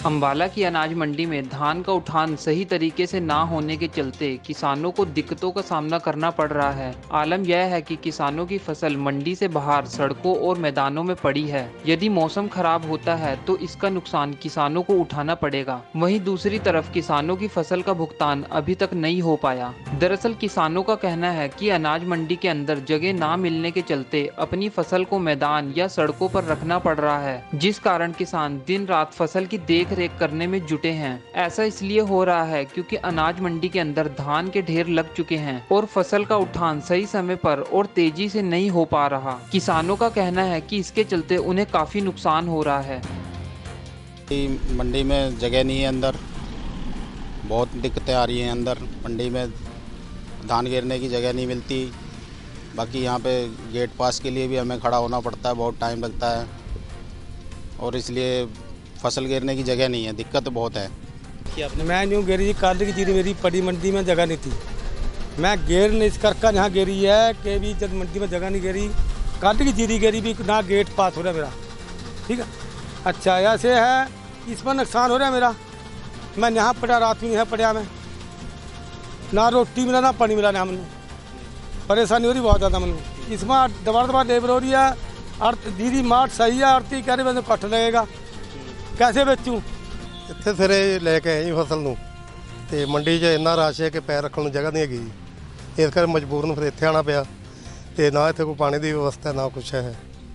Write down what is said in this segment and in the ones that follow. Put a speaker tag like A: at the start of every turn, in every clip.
A: अंबाला की अनाज मंडी में धान का उठान सही तरीके से ना होने के चलते किसानों को दिक्कतों का सामना करना पड़ रहा है। आलम यह है कि किसानों की फसल मंडी से बाहर सड़कों और मैदानों में पड़ी है। यदि मौसम खराब होता है तो इसका नुकसान किसानों को उठाना पड़ेगा। वहीं दूसरी तरफ किसानों की फसल का भुगतान अभी तक नहीं हो पाया। दरअसल किसानों का कहना है कि अनाज मंडी के अंदर जगह ना मिलने के चलते अपनी फसल को मैदान या सड़कों पर रखना पड़ रहा है, जिस कारण किसान दिन रात फसल की देख रेख करने में जुटे हैं। ऐसा इसलिए हो रहा है क्योंकि अनाज मंडी के अंदर धान के ढेर लग चुके हैं और फसल का उठान सही समय पर और तेजी से नहीं हो पा रहा। किसानों का कहना है कि इसके चलते उन्हें काफी नुकसान हो रहा है।
B: मंडी में जगह नहीं है, अंदर बहुत दिक्कतें आ रही हैं। अंदर मंडी में धान गिरने की जगह नहीं मिलती। बाकी यहाँ पे गेट पास के लिए भी हमें खड़ा होना पड़ता है, बहुत टाइम लगता है और इसलिए फसल गिरने की जगह नहीं है, दिक्कत बहुत है।
C: मैं यूँ गिरी जी, कल की जीरी मेरी पड़ी मंडी में जगह नहीं थी। मैं गेर नहीं इस करके यहाँ गिरी है कि भी जब मंडी में जगह नहीं गिरी, कल की जीरी गिरी भी ना गेट पास हो रहा मेरा। ठीक है, अच्छा ऐसे है, इसमें नुकसान हो रहा है मेरा। मैं यहाँ पड़ा, रात में यहाँ पड़ा, मैं ना रोटी मिला ना पानी मिला, ना मैंने परेशानी हो रही बहुत ज़्यादा। मैंने इसमें दबा लेबर हो रही है और दीदी मार्ट सही है, आरती कह रही मैंने कट लगेगा, कैसे बेचूँ।
D: ਇੱਥੇ ਸਿਰੇ ਲੈ ਕੇ ਆਏ ਜੀ ਫਸਲ ਨੂੰ ਤੇ ਮੰਡੀ 'ਚ ਇੰਨਾ ਰਸ਼ ਹੈ ਕਿ ਪੈਰ ਰੱਖਣ ਨੂੰ ਜਗ੍ਹਾ ਨਹੀਂ ਹੈਗੀ ਜੀ। ਇਸ ਕਰਕੇ ਮਜਬੂਰਨ ਫਿਰ ਇੱਥੇ ਆਣਾ ਪਿਆ ਤੇ ਨਾ ਇੱਥੇ ਕੋਈ ਪਾਣੀ ਦੀ ਵਿਵਸਥਾ ना कुछ है,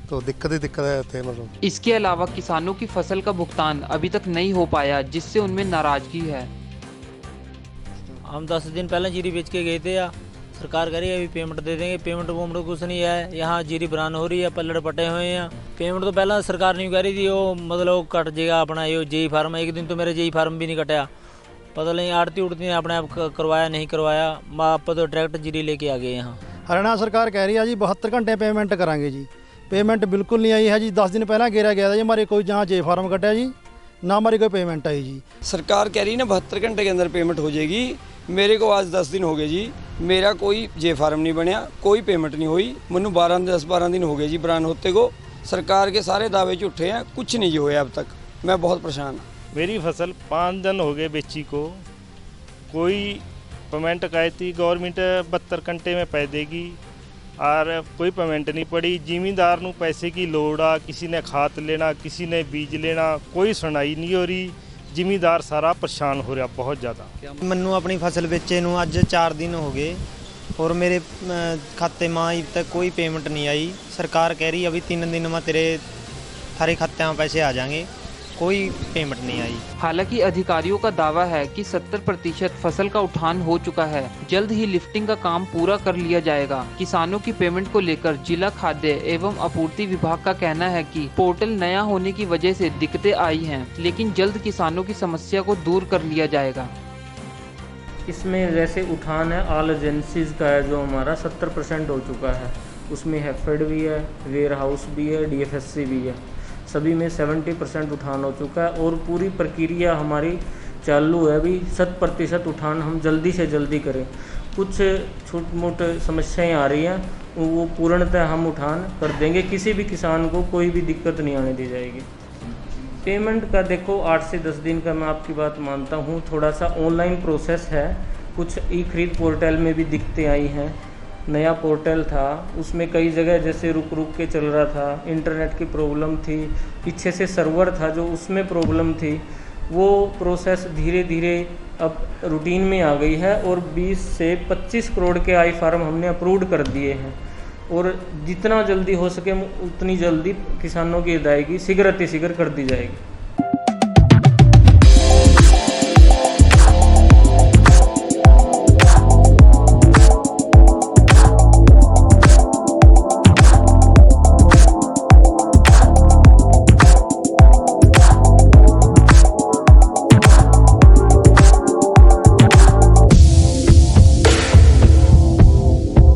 D: तो दिक्कत ही दिक्कत है ਇੱਥੇ मतलब।
A: इसके अलावा किसानों की फसल का भुगतान अभी तक नहीं हो पाया, जिससे उनमें नाराजगी है।
E: हम 10 दिन पहले जीरी बेच के गए थे, या सरकार कह रही है अभी पेमेंट दे देंगे। पेमेंट वोमेंट कुछ नहीं है। यहाँ जीरी बरान हो रही है, पल्लड़ पटे हुए हैं। पेमेंट तो पहला सरकार नहीं कह रही थी, वो मतलब कट जाएगा अपना ये जेई फार्म। एक दिन तो मेरे जेई फार्म भी नहीं कटा, पता नहीं आड़ती उड़ती ने अपने आप करवाया नहीं करवाया। आप तो डायरेक्ट जीरी लेके आ गए यहाँ।
F: हरियाणा सरकार कह रही है जी 72 घंटे पेमेंट करांगे जी। पेमेंट बिल्कुल नहीं आई है जी। 10 दिन पहला घेरा गया था जी, हमारे कोई जहाँ जे फार्म कटा जी, ना हमारी कोई पेमेंट आई जी।
G: सरकार कह रही है ना 72 घंटे के अंदर पेमेंट हो जाएगी। मेरे को आज 10 दिन हो गए जी, मेरा कोई जे फार्म नहीं बनया, कोई पेमेंट नहीं हुई। मैनू 10-12 दिन हो गए जी बरान होते को। सरकार के सारे दावे झूठे हैं, कुछ नहीं हुआ अब तक। मैं बहुत परेशान हूँ।
H: मेरी फसल 5 दिन हो गए बेची को, कोई पेमेंट कहती गवर्नमेंट 72 घंटे में पै देगी और कोई पेमेंट नहीं पड़ी। जिमींदार नू पैसे की लोड़ आ, किसी ने खाद लेना, किसी ने बीज लेना, कोई सुनाई नहीं हो रही। जिमींदार सारा परेशान हो रहा बहुत ज़्यादा।
E: मैनू अपनी फसल बेचे नू अज 4 दिन हो गए और मेरे खाते में अभी तक कोई पेमेंट नहीं आई। सरकार कह रही अभी 3 दिन में तेरे थारे खाते में पैसे आ जाएंगे, कोई पेमेंट नहीं आई।
A: हालांकि अधिकारियों का दावा है कि 70% फसल का उठान हो चुका है। जल्द ही लिफ्टिंग का काम पूरा कर लिया जाएगा। किसानों की पेमेंट को लेकर जिला खाद्य एवं आपूर्ति विभाग का कहना है कि पोर्टल नया होने की वजह से दिक्कतें आई हैं, लेकिन जल्द किसानों की समस्या को दूर कर लिया जाएगा।
I: इसमें जैसे उठान है ऑल एजेंसीज का है, जो हमारा 70% हो चुका है। उसमें हैफेड भी है, वेयर हाउस भी है, DFSC भी है। सभी में 70% उठान हो चुका है और पूरी प्रक्रिया हमारी चालू है। अभी 100% उठान हम जल्दी से जल्दी करें। कुछ छोट मोट समस्याएं आ रही हैं, वो पूर्णतः हम उठान कर देंगे। किसी भी किसान को कोई भी दिक्कत नहीं आने दी जाएगी। पेमेंट का देखो 8 से 10 दिन का मैं आपकी बात मानता हूँ। थोड़ा सा ऑनलाइन प्रोसेस है, कुछ ई खरीद पोर्टल में भी दिक्कतें आई हैं। नया पोर्टल था, उसमें कई जगह जैसे रुक रुक के चल रहा था, इंटरनेट की प्रॉब्लम थी, पीछे से सर्वर था जो उसमें प्रॉब्लम थी। वो प्रोसेस धीरे धीरे अब रूटीन में आ गई है और 20 से 25 करोड़ के आई फार्म हमने अप्रूव्ड कर दिए हैं और जितना जल्दी हो सके उतनी जल्दी किसानों की अदायगी शीघ्र अतिशीघ्र कर दी जाएगी।